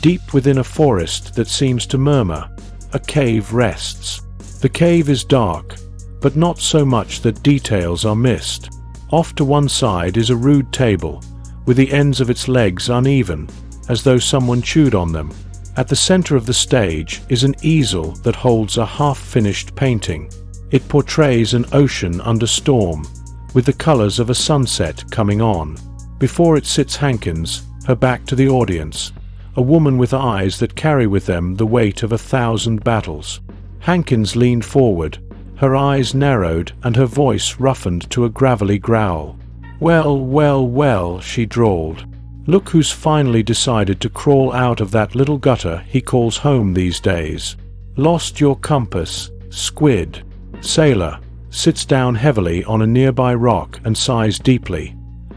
Deep within a forest that seems to murmur, a cave rests. The cave is dark, but not so much that details are missed. Off to one side is a rude table, with the ends of its legs uneven, as though someone chewed on them. At the center of the stage is an easel that holds a half-finished painting. It portrays an ocean under storm, with the colors of a sunset coming on. Before it sits Hankins, her back to the audience, a woman with eyes that carry with them the weight of 1,000 battles. Hankins leaned forward, her eyes narrowed and her voice roughened to a gravelly growl. "Well, well, well," she drawled. "Look who's finally decided to crawl out of that little gutter he calls home these days. Lost your compass, Squid." Sailor sits down heavily on a nearby rock and sighs deeply.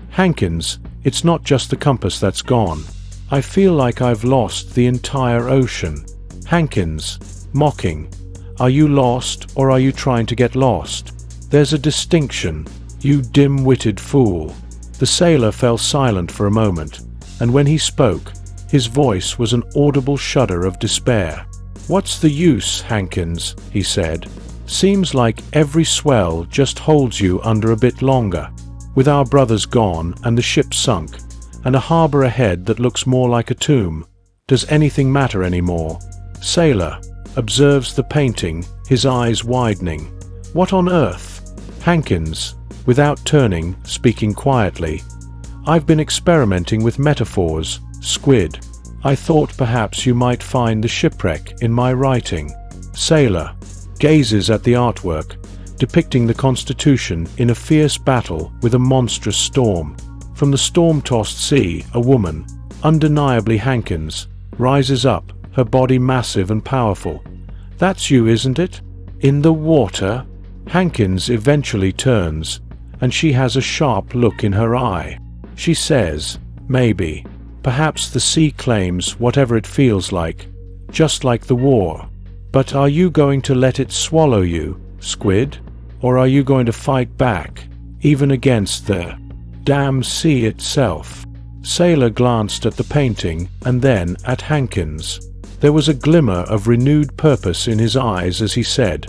"Hankins, it's not just the compass that's gone. I feel like I've lost the entire ocean." Hankins, mocking, "Are you lost or are you trying to get lost? There's a distinction, you dim-witted fool." The sailor fell silent for a moment, and when he spoke, his voice was an audible shudder of despair. "What's the use, Hankins?" he said. "Seems like every swell just holds you under a bit longer. With our brothers gone and the ship sunk, and a harbor ahead that looks more like a tomb, does anything matter anymore?" Sailor observes the painting, his eyes widening. "What on earth?" Hankins, without turning, speaking quietly, "I've been experimenting with metaphors, Squid. I thought perhaps you might find the shipwreck in my writing." Sailor gazes at the artwork, depicting the Constitution in a fierce battle with a monstrous storm. From the storm-tossed sea, a woman, undeniably Hankins, rises up, her body massive and powerful. "That's you, isn't it? In the water?" Hankins eventually turns, and she has a sharp look in her eye. She says, "Maybe. Perhaps the sea claims whatever it feels like, just like the war. But are you going to let it swallow you, Squid? Or are you going to fight back, even against the damn sea itself?" Sailor glanced at the painting and then at Hankins. There was a glimmer of renewed purpose in his eyes as he said,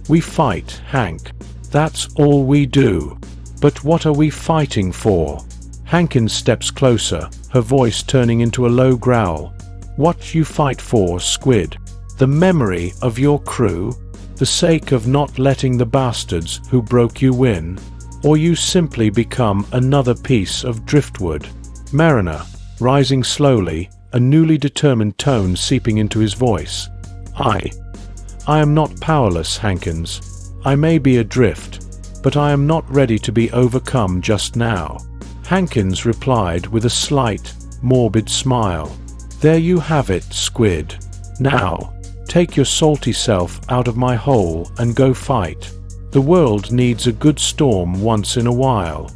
"We fight, Hank. That's all we do. But what are we fighting for?" Hankins steps closer, her voice turning into a low growl. "What you fight for, Squid? The memory of your crew? The sake of not letting the bastards who broke you win? Or you simply become another piece of driftwood?" Mariner, rising slowly, a newly determined tone seeping into his voice. I am not powerless, Hankins. I may be adrift, but I am not ready to be overcome just now." Hankins replied with a slight, morbid smile. "There you have it, Squid. Now, take your salty self out of my hole and go fight. The world needs a good storm once in a while."